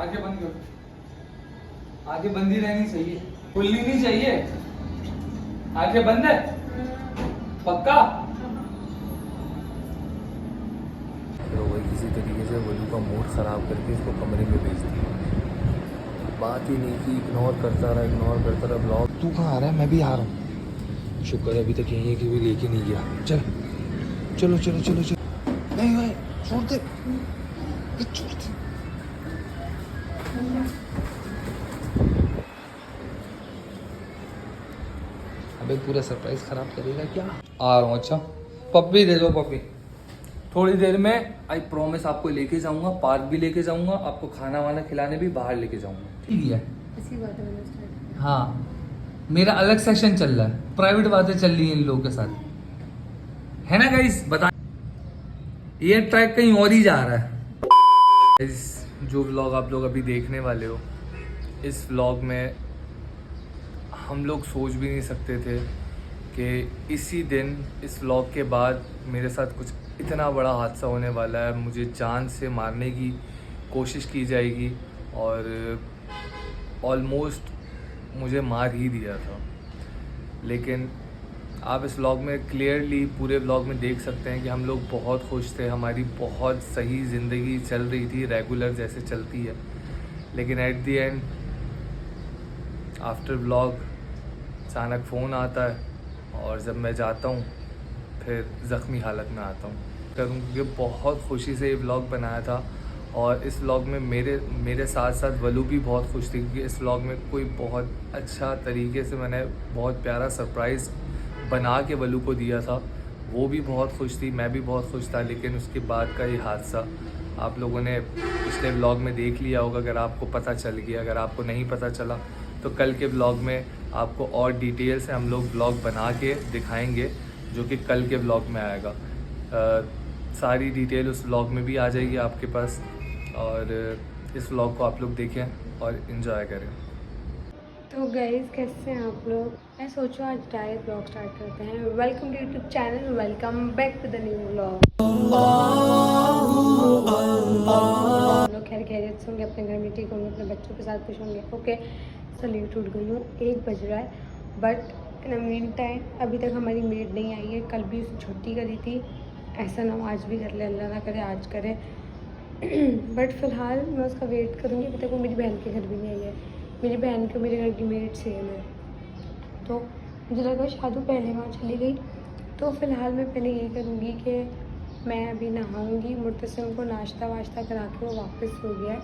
आंखें बंद करो, आंखें बंद ही रहनी चाहिए, खुलनी नहीं चाहिए। आंखें बंद है पक्का? तो वही किसी तरीके से वलू का मूड ख़राब करके इसको कमरे में भेज दिया। बात ही नहीं की, इग्नोर करता रहा ब्लॉग। तू कहाँ आ रहा है? मैं भी आ रहा हूँ। शुक्र है अभी तक यही है कि भी लेके नहीं गया। चलो चलो चलो चलो। नहीं भाई छोड़ दे, छोड़ दे। अबे पूरा सरप्राइज खराब करेगा क्या? आ रहा हूँ। अच्छा पप्पी दे दो, पप्पी। थोड़ी देर में आई प्रॉमिस आपको लेके जाऊंगा, पार्क भी लेके जाऊंगा, आपको खाना वाना खिलाने भी बाहर लेके जाऊंगा। ठीक है? इसी बात है। हाँ, मेरा अलग सेशन चल रहा है, प्राइवेट बातें चल रही हैं इन लोगों के साथ, है ना गाइस? बता, ये ट्रैक कहीं और ही जा रहा है। इस जो व्लॉग आप लोग अभी देखने वाले हो, इस व्लॉग में हम लोग सोच भी नहीं सकते थे कि इसी दिन, इस व्लॉग के बाद मेरे साथ कुछ इतना बड़ा हादसा होने वाला है। मुझे जान से मारने की कोशिश की जाएगी और ऑलमोस्ट मुझे मार ही दिया था। लेकिन आप इस व्लॉग में क्लियरली पूरे व्लॉग में देख सकते हैं कि हम लोग बहुत खुश थे, हमारी बहुत सही ज़िंदगी चल रही थी, रेगुलर जैसे चलती है। लेकिन at the and after vlog अचानक फ़ोन आता है और जब मैं जाता हूँ फिर ज़ख्मी हालत में आता हूँ। क्योंकि बहुत खुशी से ये व्लॉग बनाया था और इस व्लॉग में मेरे साथ साथ वलू भी बहुत खुश थी, क्योंकि इस व्लॉग में कोई बहुत अच्छा तरीके से मैंने बहुत प्यारा सरप्राइज़ बना के वलू को दिया था। वो भी बहुत खुश थी, मैं भी बहुत खुश था। लेकिन उसके बाद का ये हादसा आप लोगों ने पिछले व्लॉग में देख लिया होगा, अगर आपको पता चल गया। अगर आपको नहीं पता चला तो कल के व्लॉग में आपको और डिटेल से हम लोग व्लॉग बना के दिखाएंगे, जो कि कल के व्लॉग में आएगा। सारी डिटेल उस व्लॉग में भी आ जाएगी आपके पास, और इस व्लॉग को आप लोग देखें और इन्जॉय करें। तो गाइस कैसे हैं आप लोग? मैं सोचो आज डायरेक्ट ब्लॉग स्टार्ट करते हैं। Welcome to YouTube channel, welcome back to the new vlog. लोग खैर खैरियत से होंगे, अपने घर में ठीक होंगे, अपने बच्चों के साथ खुश होंगे। ओके, सल्यूट उठ गई हूँ, 1 बज रहा है। बट इन मीन टाइम अभी तक हमारी मेड नहीं आई है। कल भी उसने छुट्टी करी थी, ऐसा ना हो आज भी कर ले, अल्लाह ना करे आज करे। बट फ़िलहाल मैं उसका वेट करूँगी। अभी तक वो मेरी बहन के घर भी नहीं आई है। मेरी बहन को मेरे घर की मेड सेम है, तो मुझे लगा शायद वो पहले वहाँ चली गई। तो फ़िलहाल मैं पहले ये करूँगी कि मैं अभी नहाऊँगी, मुर्ते से उनको नाश्ता वाश्ता करा के वो वापस हो गया है,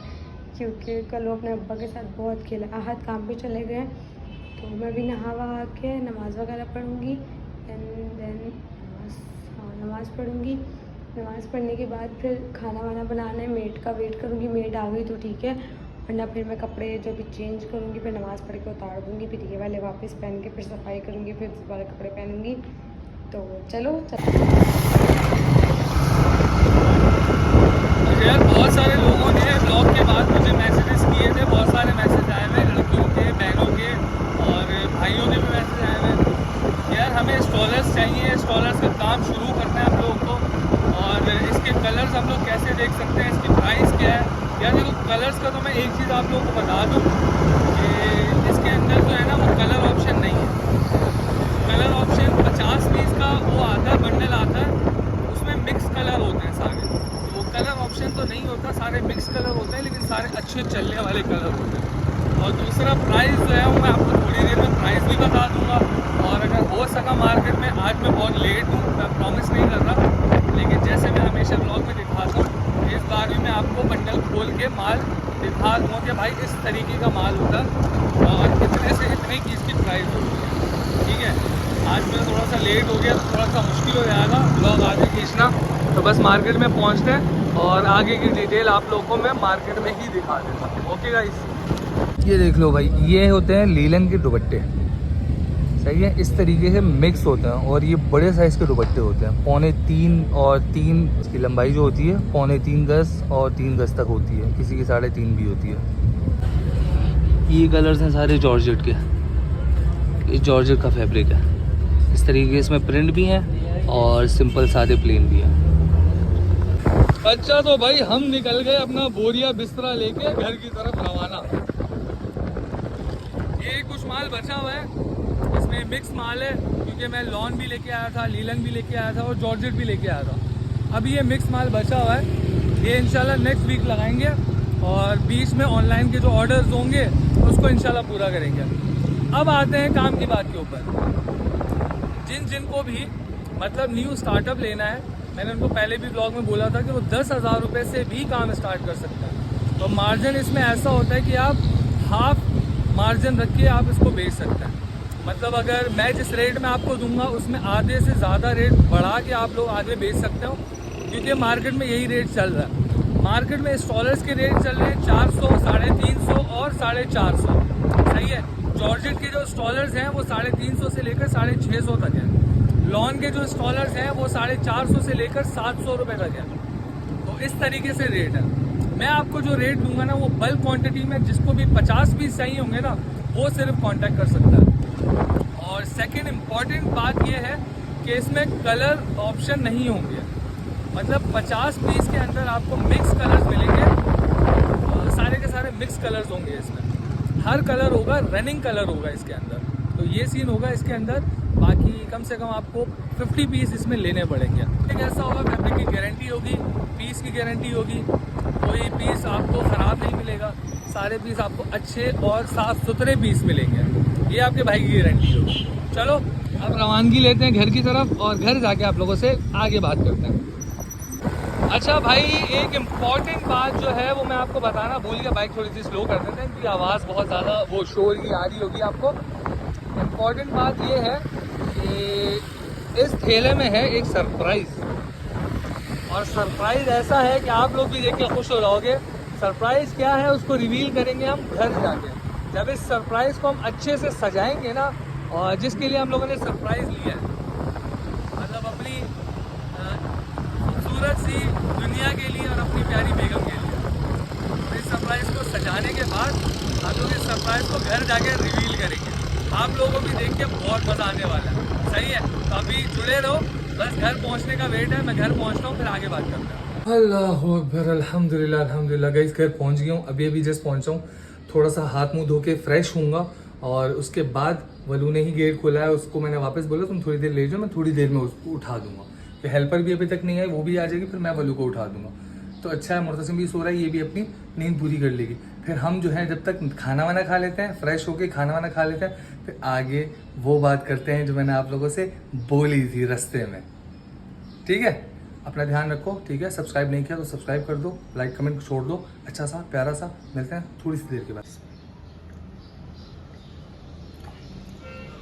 क्योंकि कल वो अपने अब्बा के साथ बहुत खेला। आहत काम पे चले गए, तो मैं भी नहा वहा के नमाज़ वगैरह पढ़ूँगी। एंड देन नमाज़ पढ़ूँगी। नमाज़ पढ़ने के बाद फिर खाना वाना बनाना है, मेड का वेट करूँगी। मेड आ गई तो ठीक है, वरना फिर मैं कपड़े जो भी चेंज करूँगी, फिर नमाज़ पढ़ के उतार दूँगी, फिर ये वाले वापस पहन के फिर सफाई करूँगी, फिर इस वाले कपड़े पहनूँगी। तो चलो यार बहुत सारे लोगों ने ब्लॉग के बाद मुझे मैसेजेस किए थे, बहुत सारे मैसेज आए हुए लड़कियों के, बहनों के और भाइयों के भी मैसेज आए हुए। यार हमें स्टॉलर्स चाहिए, स्टॉलर्स का काम शुरू करना है हम लोगों को। और इसके कलर्स हम लोग कैसे देख सकते हैं, इसकी प्राइस क्या है। यार देखो कलर्स का तो मैं एक चीज़ आप लोगों को बता दूँ कि इसके अंदर जो है ना वो कलर ऑप्शन नहीं है। कलर ऑप्शन 50 पीस का वो आता है, बंडल आता है, उसमें मिक्स कलर होते हैं सारे। तो वो कलर ऑप्शन तो नहीं होता, सारे मिक्स कलर होते हैं, लेकिन सारे अच्छे चलने वाले कलर होते हैं। और दूसरा प्राइस जो है वो मैं आपको थोड़ी देर में प्राइस भी बता दूँगा। और अगर हो सका मार्केट में, आज मैं बहुत लेट हूँ, मैं प्रॉमिस नहीं कर रहा, लेकिन जैसे मैं हमेशा ब्लॉग में दिखाता हूँ, इस बार भी मैं आपको बंडल खोल के माल दिखा दूँगा कि भाई इस तरीके का माल होता और इतने से इतने की इसकी प्राइस होती है। ठीक है, आज मैं थोड़ा सा लेट हो गया तो थोड़ा सा मुश्किल हो जाएगा ब्लॉग आगे खींचना। तो बस मार्केट में पहुँचते हैं और आगे की डिटेल आप लोगों को मैं मार्केट में ही दिखा देता हूँ। ओके गाइस, ये देख लो भाई, ये होते हैं लीलन के दुपट्टे। सही है, इस तरीके से मिक्स होते हैं और ये बड़े साइज़ के दुपट्टे होते हैं। 3.25 और 3 इसकी लंबाई जो होती है 3.25 गज और 3 गज तक होती है, किसी की 3.5 भी होती है। ये कलर्स हैं सारे जॉर्जेट के, ये जॉर्जेट का फैब्रिक है। इस तरीके से इसमें प्रिंट भी हैं और सिंपल सादे प्लेन भी हैं। अच्छा तो भाई हम निकल गए अपना बोरिया बिस्तरा लेके घर की तरफ रवाना। ये कुछ माल बचा हुआ है, इसमें मिक्स माल है क्योंकि मैं लॉन भी लेके आया था, लीलन भी लेके आया था और जॉर्जेट भी लेके आया था। अभी ये मिक्स माल बचा हुआ है, ये इंशाल्लाह नेक्स्ट वीक लगाएंगे और बीच में ऑनलाइन के जो ऑर्डर्स होंगे उसको इंशाल्लाह पूरा करेंगे। अब आते हैं काम की बात के ऊपर। जिनको भी मतलब न्यू स्टार्टअप लेना है, मैंने उनको पहले भी ब्लॉग में बोला था कि वो 10,000 रुपये से भी काम स्टार्ट कर सकते हैं। तो मार्जिन इसमें ऐसा होता है कि आप हाफ मार्जिन रख के आप इसको बेच सकते हैं। मतलब अगर मैं जिस रेट में आपको दूंगा उसमें आधे से ज़्यादा रेट बढ़ा के आप लोग आगे बेच सकते हो, क्योंकि मार्केट में यही रेट चल रहा है। मार्केट में स्टॉलर्स के रेट चल रहे हैं 400, 350 और 450। सही है। जॉर्जेट के जो स्टॉलर्स हैं वो 350 से लेकर 650 तक है। लॉन के जो स्टॉलर्स हैं वो 450 से लेकर 700 रुपये तक है। तो इस तरीके से रेट है। मैं आपको जो रेट दूंगा ना वो बल्क क्वांटिटी में, जिसको भी 50 पीस चाहिए होंगे ना वो सिर्फ कांटेक्ट कर सकता है। और सेकंड इम्पॉर्टेंट बात ये है कि इसमें कलर ऑप्शन नहीं होंगे। मतलब 50 पीस के अंदर आपको मिक्स कलर्स मिलेंगे, सारे के सारे मिक्स कलर्स होंगे इसमें। हर कलर होगा, रनिंग कलर होगा इसके अंदर। तो ये सीन होगा इसके अंदर। बाकी कम से कम आपको 50 पीस इसमें लेने पड़ेंगे। एक ऐसा होगा, फैब्रिक की गारंटी होगी, पीस की गारंटी होगी, कोई पीस आपको ख़राब नहीं मिलेगा। सारे पीस आपको अच्छे और साफ़ सुथरे पीस मिलेंगे, ये आपके भाई की गारंटी होगी। चलो अब रवानगी लेते हैं घर की तरफ और घर जाके आप लोगों से आगे बात करते हैं। अच्छा भाई, एक इम्पॉर्टेंट बात जो है वो मैं आपको बताना भूल गया। बाइक थोड़ी सी स्लो कर देते हैं क्योंकि आवाज़ बहुत ज़्यादा वो शोर की आ रही होगी आपको। इम्पॉर्टेंट बात ये है कि इस ठेले में है एक सरप्राइज़, और सरप्राइज़ ऐसा है कि आप लोग भी देख के खुश हो जाओगे। सरप्राइज़ क्या है उसको रिवील करेंगे हम घर जाके, जब इस सरप्राइज़ को हम अच्छे से सजाएंगे ना। और जिसके लिए हम लोगों ने सरप्राइज़ लिया है, मतलब अपनी खूबसूरत सी दुनिया के लिए और अपनी प्यारी बेगम के लिए। तो इस सरप्राइज़ को सजाने के बाद हम लोग इस सरप्राइज़ को घर जाके रिवील करेंगे। आप लोगों को भी देख के बहुत मज़ा आने वाला है। सही है, तो अभी जुड़े रहो, बस घर पहुंचने का वेट है। मैं घर पहुंचता हूं, फिर आगे बात करते हैं। अल्लाह अकबर, अल्हम्दुलिल्लाह अल्हम्दुलिल्लाह। गाइस घर पहुंच गया हूं, अभी जस्ट पहुंचा हूं। थोड़ा सा हाथ मुंह धो के फ्रेश होऊंगा और उसके बाद वलू ने ही गेट खोला है, उसको मैंने वापस बोला तुम थोड़ी देर ले जाओ, मैं थोड़ी देर में उसको उठा दूंगा। फिर हेल्पर भी अभी तक नहीं आई, वो भी आ जाएगी, फिर मैं वलू को उठा दूंगा। तो अच्छा है, मुर्तसिम भी सो रहा है, ये भी अपनी नींद पूरी कर लेगी। फिर हम जो है जब तक खाना वाना खा लेते हैं, फ्रेश होके खाना वाना खा लेते हैं, फिर आगे वो बात करते हैं जो मैंने आप लोगों से बोली थी रास्ते में। ठीक है, अपना ध्यान रखो। ठीक है, सब्सक्राइब नहीं किया तो सब्सक्राइब कर दो, लाइक कमेंट छोड़ दो, अच्छा सा प्यारा सा। मिलते हैं थोड़ी सी देर के बाद।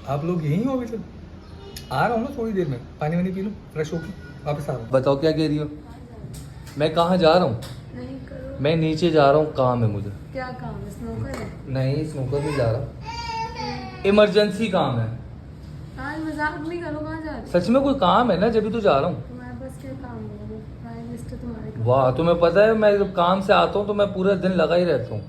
आप लोग यहीं हो? अभी तक आ रहा हूँ ना, थोड़ी देर में पानी वानी पी लूँ, फ्रेश होके वापस आ रहा हूँ। बताओ क्या कह रही हो? मैं कहाँ जा रहा हूँ? मैं नीचे जा रहा हूँ, काम है मुझे। क्या काम है? स्नूकर है? नहीं, स्नूकर नहीं जा रहा, इमरजेंसी काम है। आज मजाक नहीं करो, कहाँ जा रहे हो? सच में कोई काम है ना, जब भी तो जा रहा हूँ। तुम्हारे पास क्या काम है? प्राइम मिनिस्टर तुम्हारे। वाह, तुम्हें पता है मैं जब काम से आता हूँ तो मैं पूरा दिन लगा ही रहता हूँ,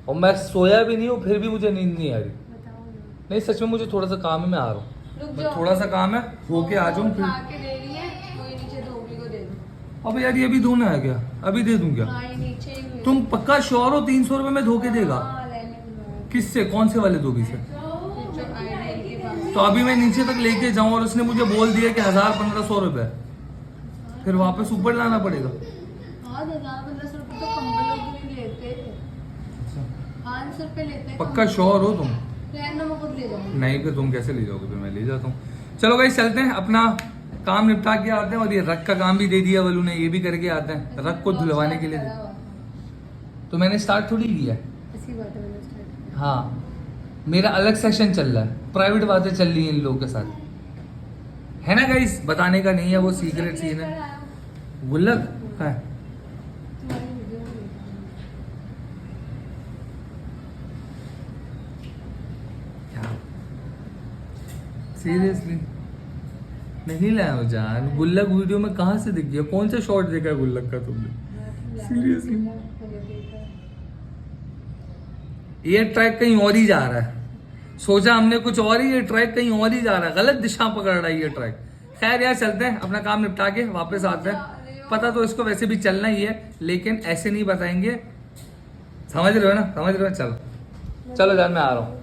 और मैं सोया भी नहीं हूँ, फिर भी मुझे नींद नहीं आ रही। बताओ ना। नहीं सच में मुझे थोड़ा सा काम है, मैं आ रहा हूँ। थोड़ा सा काम है, होके आ जाऊँ फिर। आके दे रही है, कोई नीचे धोबी को दे दो। अब यार ये भी धोना है क्या? अभी दे दूँ क्या? हाँ, ये नीचे ही है। तुम पक्का श्योर हो 300 रुपये में धोके देगा? हाँ, लेने दो। किससे? कौन से वाले धोबी से? जो आइडियल के पास। तो अभी मैं नीचे तक लेके जाऊँ और उसने मुझे बोल दिया कि 1000-1500 रुपये, फिर वापस ऊपर लाना पड़ेगा। हाँ, 1000-1500 रुपये तो कंबलों के लिए लेते, 500 रुपये लेते हैं। पक्का श्योर हो तुम? रहने मैं खुद ले जाऊंगी। नहीं, फिर तुम कैसे ले जाओगे? फिर मैं ले जाता हूँ। चलो गाइस चलते हैं, अपना काम निपटा के आते हैं। और ये रक का काम भी दे दिया वलू ने, ये भी करके आते हैं। रक को धुलवाने के लिए तो मैंने स्टार्ट थोड़ी किया है। ऐसी बात है, मैंने स्टार्ट किया। हाँ, मेरा अलग सेशन चल रहा है, प्राइवेट बातें चल रही हैं इन लोगों के साथ, है ना गाइस? बताने का नहीं है, वो सीक्रेट सीन है। गुल्लक है? तुम्हारी वीडियो में देखा सीरियसली नहीं लाया हो जान। गुल्लक वीडियो में कहाँ से दिख गया? कौन सा शॉट देखा है गुल्लक का तुमने? सीरियसली ये ट्रैक कहीं और ही जा रहा है। सोचा हमने कुछ और ही, ये ट्रैक कहीं और ही जा रहा है, गलत दिशा पकड़ रहा है ये ट्रैक। खैर यार चलते हैं, अपना काम निपटा के वापस आते हैं। पता तो इसको वैसे भी चलना ही है, लेकिन ऐसे नहीं बताएंगे, समझ रहे हो ना, समझ रहे हो। चलो चलो जान, मैं आ रहा हूँ,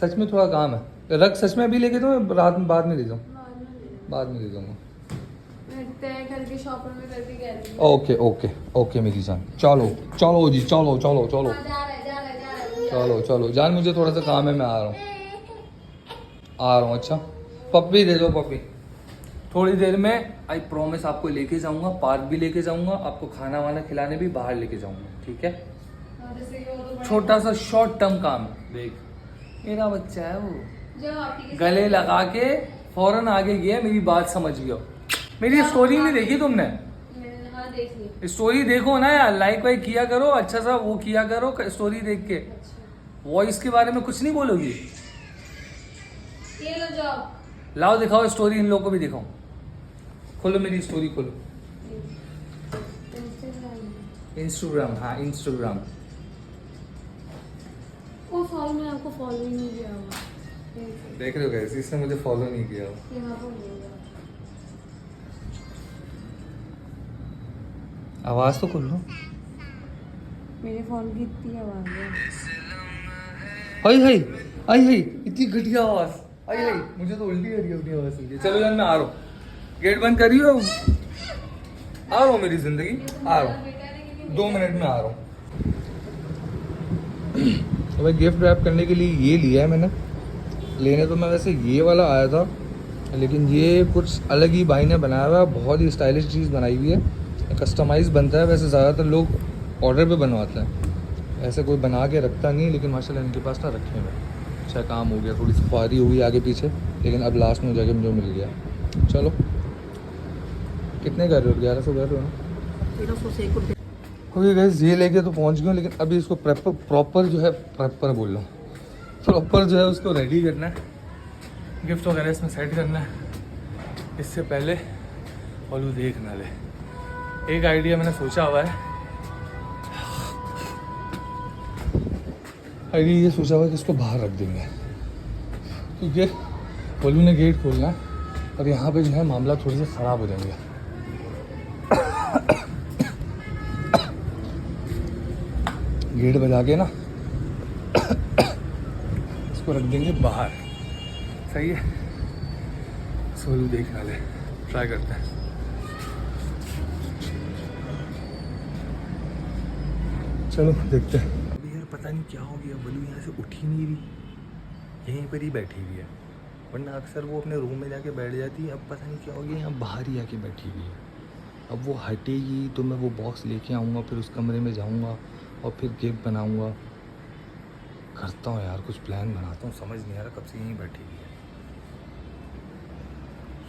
सच में थोड़ा काम है। रख सच में अभी लेके दो, रात में बाद में दे जाऊँ, बाद में दे दूँगा। करके शॉपर में करके कह रही ओके ओके ओके मेरी जान, चलो चलो जी, चलो चलो चलो चलो चलो जान, मुझे थोड़ा सा काम है, मैं आ रहा हूँ, आ रहा हूँ। अच्छा पप्पी दे दो, पप्पी थोड़ी देर में, आई प्रॉमिस आपको लेके जाऊंगा, पार्क भी लेके जाऊंगा, आपको खाना वाना खिलाने भी बाहर लेके जाऊंगा, ठीक है। छोटा सा शॉर्ट टर्म काम, देख मेरा बच्चा है वो, गले लगा के फौरन आगे गया, मेरी बात समझ गया। मेरी स्टोरी नहीं देखी तुमने? स्टोरी देखो ना यार, लाइक वाइक किया करो, अच्छा सा वो किया करो स्टोरी देख के। वॉइस के बारे में कुछ नहीं बोलोगी? ये लो जाओ, लाओ दिखाओ स्टोरी, इन लोगों को भी दिखाओ। खोलो मेरी स्टोरी, खोलो इंस्टाग्राम। हाँ इंस्टाग्राम। वो फॉलो, मैं आपको फॉलो ही नहीं किया हुआ। देख रहे हो कैसे, इसने मुझे फॉलो नहीं किया। यहाँ पर होगा। आवाज तो खोल लो। मेरे फोन की इतनी आवाज है। हाय हाय हाय हाय, इतनी घटिया आवाज, हाय हाय, मुझे तो उल्टी आ रही है अपनी आवाज सुन के। चलो यार मैं आ रहा हूँ, गेट बंद करियो, आ रहा हूँ, मेरी जिंदगी आ रहा हूँ, 2 मिनट में आ रहा हूँ। तो भाई गिफ्ट रैप करने के लिए ये लिया है मैंने। लेने तो मैं वैसे ये वाला आया था, लेकिन ये कुछ अलग ही भाई ने बनाया हुआ है, बहुत ही स्टाइलिश चीज़ बनाई हुई है, कस्टमाइज बनता है। वैसे ज़्यादातर लोग ऑर्डर पे बनवाते हैं, ऐसे कोई बना के रखता नहीं, लेकिन माशाल्लाह इनके पास ना रखे हुए। अच्छा काम हो गया, थोड़ी सफारी हुई आगे पीछे, लेकिन अब लास्ट में जाके मुझे मिल गया। चलो कितने कर रहे हो? 1100 कर रहे हो ना? ओके गाइस, ये लेके तो पहुंच गए, लेकिन अभी इसको प्रॉपर जो है, प्रॉपर बोल रहा हूँ, प्रॉपर जो है उसको रेडी करना है, गिफ्ट वगैरह इसमें सेट करना है। इससे पहले ओलू देख ना ले, एक आइडिया मैंने सोचा हुआ है। आइडिया ये सोचा हुआ है कि इसको बाहर रख देंगे, क्योंकि ओलू ने गेट खोलना है और यहाँ पे जो है मामला थोड़े से ख़राब हो जाएंगे। गेट बजा के ना इसको रख देंगे बाहर, सही है। सोलू देख ना ले, ट्राई करते हैं। चलो देखते हैं। अभी यार पता नहीं क्या हो गया, बलू यहाँ से उठ ही नहीं रही, यहीं पर ही बैठी हुई है, वरना अक्सर वो अपने रूम में जाके बैठ जाती है। अब पता नहीं क्या हो गया, यहाँ बाहर ही आके बैठी हुई है। अब वो हटेगी तो मैं वो बॉक्स लेके आऊँगा, फिर उस कमरे में जाऊँगा और फिर गिफ्ट बनाऊँगा। करता हूँ यार, कुछ प्लान बनाता हूँ, समझ नहीं आ रहा कब से यहीं बैठी हुई है,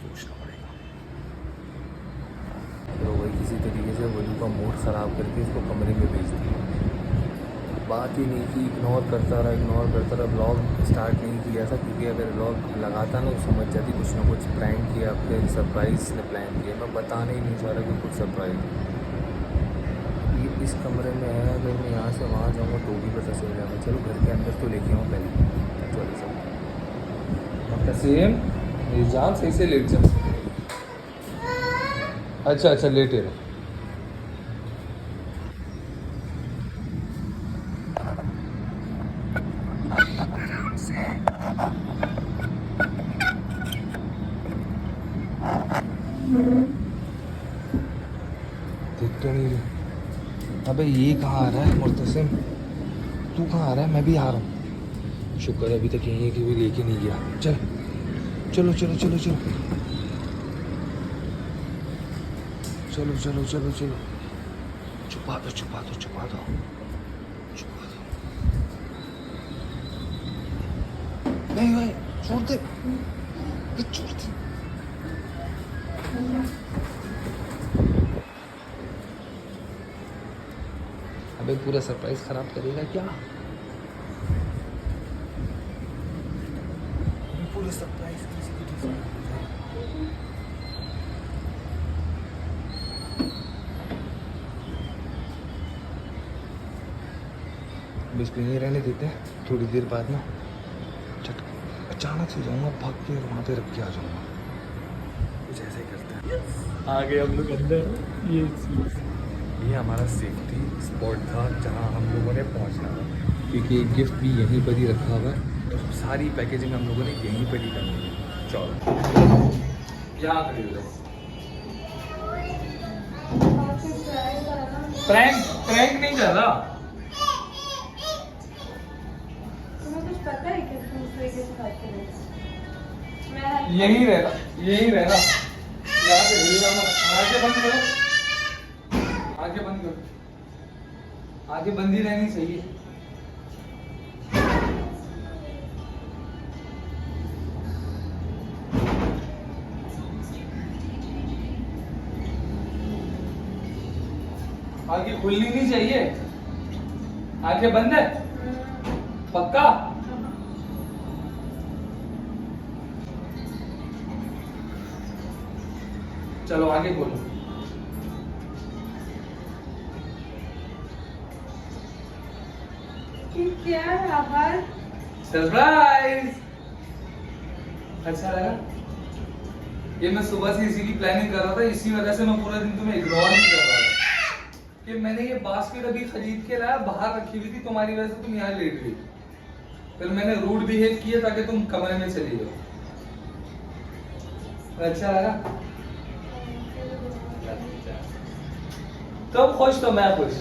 सोचना पड़ेगा। तो वही किसी तरीके से वलू का मूड ख़राब करके उसको कमरे में भेज दिया। बात ही नहीं की, इग्नोर करता रहा, ब्लॉग स्टार्ट नहीं किया था, क्योंकि अगर ब्लॉग लगाता ना तो समझ जाती कुछ ना कुछ प्रैंक किया, फिर सरप्राइज ने प्लान किया। मैं बताने ही नहीं चाह रहा कि कुछ सरप्राइज। ये इस कमरे में है, अगर मैं यहाँ से वहाँ जाऊँगा तो भी पता चल जाएगा। चलो घर के अंदर तो लेके आऊँ पहले, चलो सब सेम निजाम, सही से लेट जाओ। अच्छा अच्छा लेटे रहो। देख तो नहीं रही। अबे ये कहाँ आ रहा है मुर्तसिम, तू कहाँ आ रहा है? मैं भी आ रहा हूँ। शुक्र अभी तक यहीं है कि भी लेके नहीं गया। चल चलो चलो चलो चलो चलो चलो चलो चलो, छुपा दो छुपा दो छुपा दो छुपा दो। नहीं भाई छोड़ दे, छोड़ दे। अबे पूरा सरप्राइज खराब करेगा क्या? पूरा सरप्राइज किसी को अब इसको यहीं रहने देते हैं। थोड़ी देर बाद ना अचानक से जाऊंगा भाग के, वहाँ पे रख के आ जाऊंगा। कुछ ऐसा ही करते हैं। आगे हम लोग अंदर, ये हमारा सेफ्टी स्पॉट था जहाँ हम लोगों ने पहुँचना था, क्योंकि एक गिफ्ट भी यहीं पर ही रखा हुआ है, तो सारी पैकेजिंग हम लोगों ने यहीं पर ही करनी है। चलो यहाँ खरीद लो। प्रैंक नहीं कर रहा। तुम्हें कुछ पता है कि तुम दूसरे के साथ यहीं रहना, यहीं रहना, यहाँ से हिलना मत। आगे बंद करो, आगे बंद करो, आगे बंद ही रहनी चाहिए। आगे खुलनी नहीं चाहिए, आगे बंद है पक्का। चलो आगे बोलो। क्या यार, सरप्राइज। अच्छा लगा? ये मैं सुबह से इसी की प्लानिंग कर रहा था, इसी वजह से मैं पूरा दिन तुम्हें इग्नोर नहीं कर रहा था कि मैंने ये बास्केट अभी खरीद के लाया, बाहर रखी हुई थी, तुम्हारी वजह से तुम यहाँ लेट गई, फिर मैंने रूड बिहेव किया ताकि तुम कमरे में चली जाओ। अच्छा लगा? कब खुश तो मैं खुश।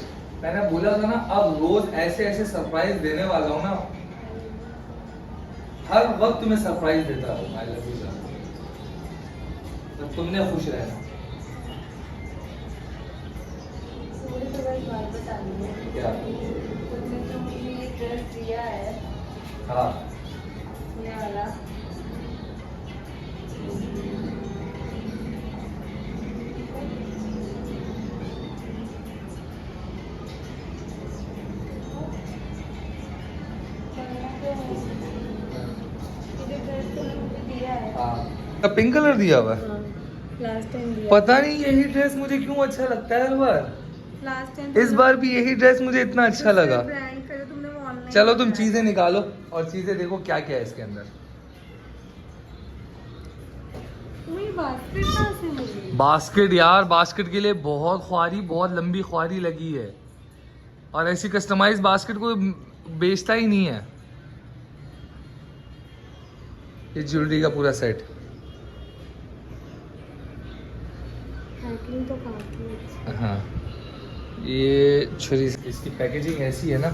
मैंने बोला था ना, अब रोज ऐसे ऐसे सरप्राइज देने वाला हूँ ना, हर वक्त तुम्हें सरप्राइज देता हूँ। I love you. तो तुमने खुश रहना। मुझे तो बस बात बतानी है। क्या? तुमने जो मुझे ये ड्रेस दिया है, हाँ, ये वाला, ये ड्रेस तुमने मुझे दिया है, हाँ। पिंक कलर दिया हुआ है। लास्ट टाइम दिया। पता नहीं यही ड्रेस मुझे क्यों अच्छा लगता है हर बार। लास्ट टाइम इस बार भी यही ड्रेस मुझे इतना अच्छा लगा। प्रैंक करे तुमने, वो ऑनलाइन। चलो तुम चीजें निकालो और चीजें देखो क्या क्या है इसके अंदर। तुम्हें बास्केट कहाँ से मिली? बास्केट यार, बास्केट के लिए बहुत ख्वारी, बहुत लंबी ख्वारी लगी है, और ऐसी कस्टमाइज बास्केट को बेचता ही नहीं है। ये ज्वेलरी का पूरा सेट। पैकिंग तो काफी अच्छी है। हाँ, ये छुरी, इसकी पैकेजिंग ऐसी है ना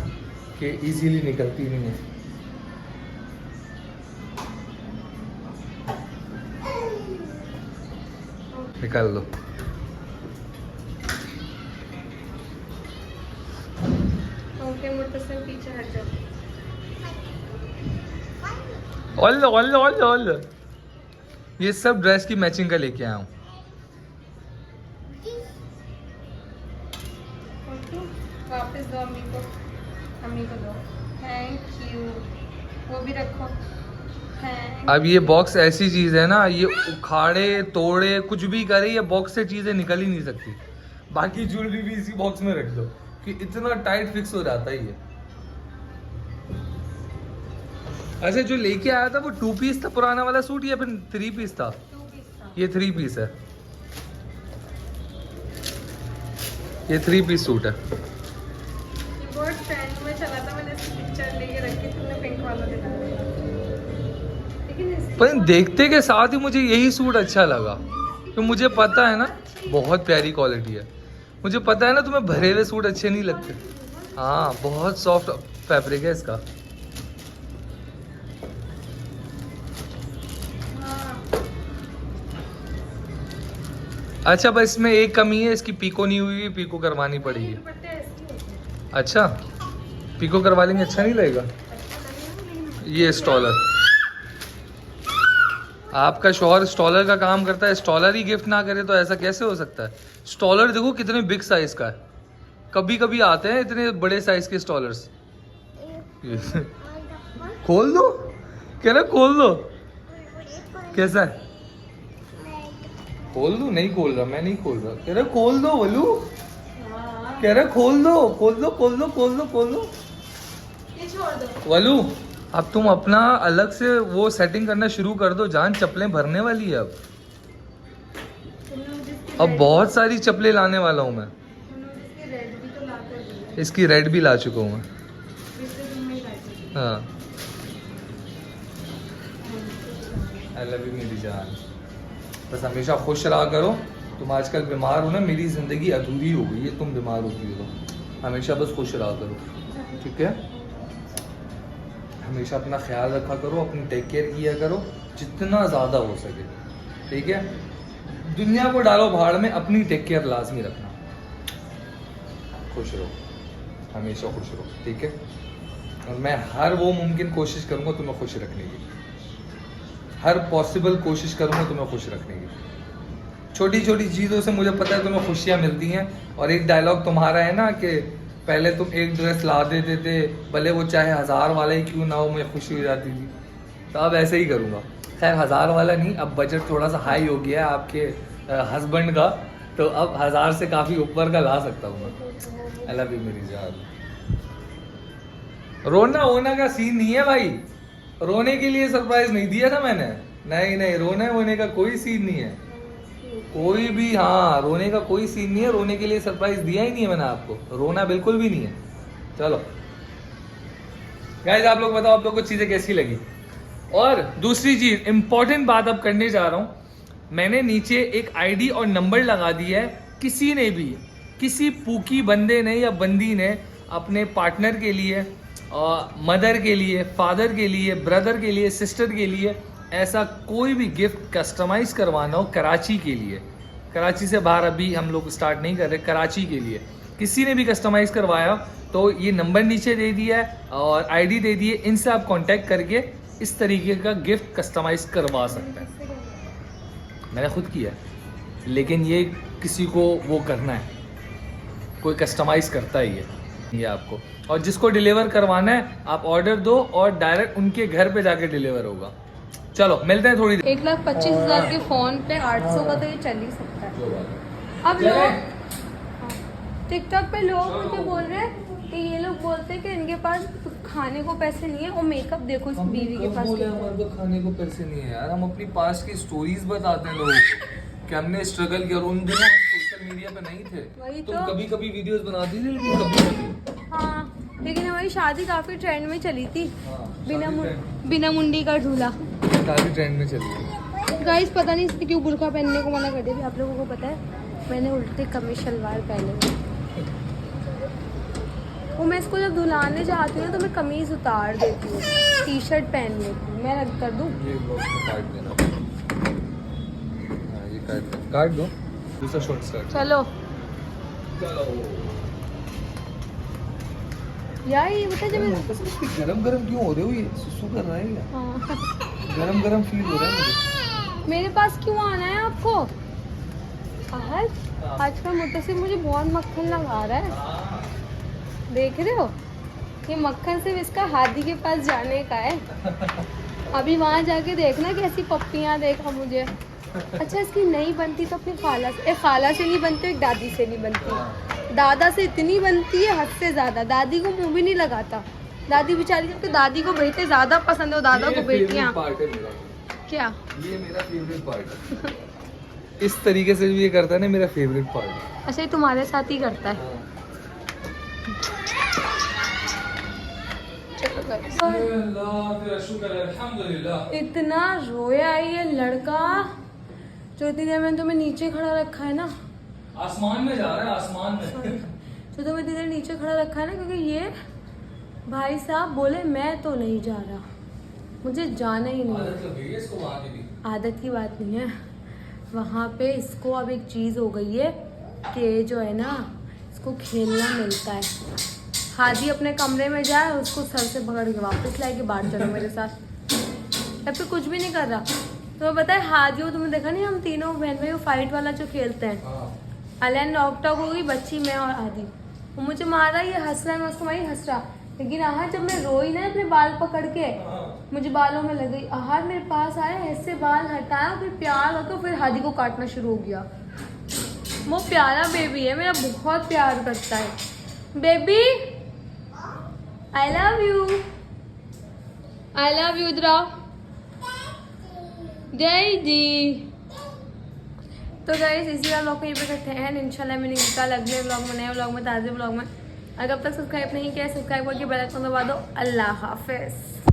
कि इजीली निकलती नहीं है। निकाल लो। ओके, मुझसे पीछे हट जाओ। ऑल ये सब ड्रेस की मैचिंग का लेके आया हूँ। ओके, वापस दो अम्मी को, अम्मी को दो। थैंक यू, वो भी रखो। थैंक। अब ये बॉक्स ऐसी चीज है ना, ये उखाड़े तोड़े कुछ भी करे, ये बॉक्स से चीजें निकल ही नहीं सकती। बाकी ज्वेलरी भी इसी बॉक्स में रख दो कि इतना टाइट फिक्स हो जाता है ये। अच्छा, जो लेके आया था वो 2 पीस था पुराना वाला सूट, या फिर 3 पीस था? 2 पीस था। ये 3 पीस है, ये 3 पीस सूट है। ये बहुत ट्रेंड में चला था, मैंने इसकी पिक्चर लेके रखी, तुमने पिंक वाला दिखा दिया। लेकिन इसकी पर देखते के साथ ही मुझे यही सूट अच्छा लगा, तो मुझे पता है ना बहुत प्यारी क्वालिटी है। मुझे पता है ना तुम्हें भरे हुए सूट अच्छे नहीं लगते। हाँ, बहुत सॉफ्ट फैब्रिक है इसका। अच्छा, बस इसमें एक कमी है, इसकी पीको नहीं हुई, पीको करवानी पड़ेगी। दुपट्टे ऐसे ही होते हैं। अच्छा, पीको करवा लेंगे, अच्छा नहीं लगेगा? अच्छा लगेगा, लेकिन ये स्टॉलर, आपका शौहर स्टॉलर का काम करता है, स्टॉलर ही गिफ्ट ना करे तो ऐसा कैसे हो सकता है? स्टॉलर देखो कितने बिग साइज का है, कभी कभी आते हैं इतने बड़े साइज के स्टॉलर्स। खोल दो, कह रहा खोल दो। कैसा है? खोल दो। नहीं खोल रहा, मैं नहीं खोल रहा। कह रहा खोल दो वलू, हाँ, कह रहा खोल दो खोल दो खोल दो खोल दो खोल दो। ये छोड़ दो। वलू, अब तुम अपना अलग से वो सेटिंग करना शुरू कर दो जान, चप्पलें भरने वाली है अब। तुमने अब बहुत सारी चप्पलें लाने वाला हूँ मैं। इसके रेड भी तो ला कर दिए, इसकी रेड भी ला चुका हूँ मैं। पिछले दिन में ही लाई थी। हाँ आई लव यू मेरी जान। बस हमेशा खुश रहा करो। तुम आजकल बीमार हो ना, मेरी ज़िंदगी अधूरी हो गई है तुम बीमार होती हो तो। हमेशा बस खुश रहा करो, ठीक है? हमेशा अपना ख्याल रखा करो, अपनी टेक केयर किया करो जितना ज़्यादा हो सके, ठीक है? दुनिया को डालो भाड़ में, अपनी टेक केयर लाजमी रखना। खुश रहो, हमेशा खुश रहो, ठीक है? और मैं हर वो मुमकिन कोशिश करूँगा तुम्हें खुश रखने की, हर पॉसिबल कोशिश करूँगा तुम्हें खुश रखने की। छोटी छोटी चीज़ों से मुझे पता है तुम्हें खुशियाँ मिलती हैं। और एक डायलॉग तुम्हारा है ना कि पहले तुम एक ड्रेस ला देते थे, भले वो चाहे 1000 वाला ही क्यों ना हो, मैं खुशी हो जाती थी। तो अब ऐसे ही करूँगा। खैर 1000 वाला नहीं, अब बजट थोड़ा सा हाई हो गया है आपके हस्बैंड का, तो अब 1000 से काफ़ी ऊपर का ला सकता हूँ मैं। आई लव यू मेरी जान। रोना वोना का सीन नहीं है भाई, रोने के लिए सरप्राइज नहीं दिया था मैंने। नहीं नहीं, रोने वोने का कोई सीन नहीं है, कोई भी। हाँ, रोने का कोई सीन नहीं है, रोने के लिए सरप्राइज दिया ही नहीं है मैंने आपको, रोना बिल्कुल भी नहीं है। चलो गाइस, आप लोग बताओ आप लोग को चीजें कैसी लगी। और दूसरी चीज इंपॉर्टेंट बात अब करने जा रहा हूं, मैंने नीचे एक आईडी और नंबर लगा दिया है। किसी ने भी, किसी पूकी बंदे ने या बंदी ने अपने पार्टनर के लिए, मदर के लिए, फादर के लिए, ब्रदर के लिए, सिस्टर के लिए ऐसा कोई भी गिफ्ट कस्टमाइज करवाना हो कराची के लिए, कराची से बाहर अभी हम लोग स्टार्ट नहीं कर रहे, कराची के लिए किसी ने भी कस्टमाइज करवाया तो ये नंबर नीचे दे दिया है और आईडी दे दी है, इनसे आप कांटेक्ट करके इस तरीके का गिफ्ट कस्टमाइज करवा सकते हैं। मैंने खुद किया, लेकिन ये किसी को वो करना है, कोई कस्टमाइज करता ही है ये आपको। और जिसको डिलीवर करवाना है आप ऑर्डर दो और डायरेक्ट उनके घर पे जाके डिलीवर होगा। चलो मिलते हैं थोड़ी देर। 1,25,000 के फोन पे 800 का तो ये चल ही सकता है। अब लोग टिकटॉक पे लोग मुझे बोल रहे हैं कि ये लोग बोलते हैं कि इनके पास खाने को पैसे नहीं है और मेकअप देखो इस बीवी के पास। हमारे पास खाने को पैसे नहीं है यार, हम अपनी पास की स्टोरीज बताते हैं लोगों को कि हमने स्ट्रगल किया। और उन दिनों हम सोशल मीडिया पे नहीं थे, वही तुम तो। कभी कभी वीडियोस बनाती थी, लेकिन कभी हाँ, लेकिन हमारी शादी काफी ट्रेंड में चली थी। हाँ, बिना मुंडी का झूला काफी ट्रेंड में चली है। गाइस, पता नहीं इसने क्यों बुर्का पहनने को मना कर दिया। आप लोगों को पता है मैंने उल्टे कमीज शलवार पहने हुए, वो मैं इसको जब धुलाने जाती हूँ तो मैं कमीज उतार देती हूँ, टी शर्ट पहन लेती हूँ। मैं रख कर दूँ, ये काट देना। हाँ, ये काट दो। दूसरा शॉर्ट स्टार्ट। चलो चलो यार, ये बता जब गरम गरम क्यों हो रहे हो, ये सुसु कर रहा है क्या? हाँ। गरम गरम फील हो रहा है मुझे। मेरे पास क्यों आना है आपको? आजकल मुद्दे मुझे बहुत मक्खन लगा रहा है, देख रहे हो? ये मक्खन सिर्फ इसका हादी के पास जाने का है। अभी वहाँ जाके देखना कैसी पप्पियाँ देखा मुझे। अच्छा, इसकी नहीं बनती तो फिर खाला से नहीं बनती, एक दादी से नहीं बनती। दादा से इतनी बनती है हद से ज़्यादा, दादी को मुँह भी नहीं लगाता। दादी बेचारी को, दादी को बेटे ज़्यादा पसंद है, दादा को बेटियाँ। क्या ये मेरा फेवरेट पार्ट है। इस तरीके से भी ये करता है ना, मेरा फेवरेट पार्ट है। अच्छा, ये तुम्हारे साथ ही करता है। इतना रोया ये लड़का, जो इतनी देर में तुम्हें नीचे खड़ा रखा है ना, आसमान में जा रहा है, आसमान में। जो तुम्हें इतनी देर नीचे खड़ा रखा है ना, क्योंकि ये भाई साहब बोले मैं तो नहीं जा रहा, मुझे जाना ही नहीं आदत लग गई है इसको वहाँ की भी। आदत की बात नहीं है, वहाँ पे इसको अब एक चीज़ हो गई है कि जो है ना, इसको खेलना मिलता है। हादी अपने कमरे में जाए, उसको सर से पकड़ के वापस लाए कि बाहर चलो मेरे साथ। तब पे कुछ भी नहीं कर रहा। तुम्हें पता है हादी हो, तुम्हें देखा नहीं, हम तीनों बहन भाई वो फाइट वाला जो खेलते हैं, अलेन नॉक टॉक हो गई, बच्ची मैं और हादी, वो मुझे मारा, ये हंस रहा है, मैं उसको मारी, हंस रहा। लेकिन आहर जब मैं रोई ना अपने बाल पकड़ के, मुझे बालों में लग गई, आहर मेरे पास आया, ऐसे बाल हटाया, फिर प्यार होकर फिर हादी को काटना शुरू हो गया। वो प्यारा बेबी है मेरा, बहुत प्यार करता है। Baby I love you, I love you. इधर डैडी, तो गाइस इसी वाला ब्लॉग को यहीं पे करते हैं, इंशाल्लाह मैंने कल अगले ब्लॉग में, नए ब्लॉग में, ताज़े ब्लॉग में। अगर अब तक सब्सक्राइब नहीं किया, सब्सक्राइब करके बेल आइकन दबा दो। अल्लाह हाफिज़।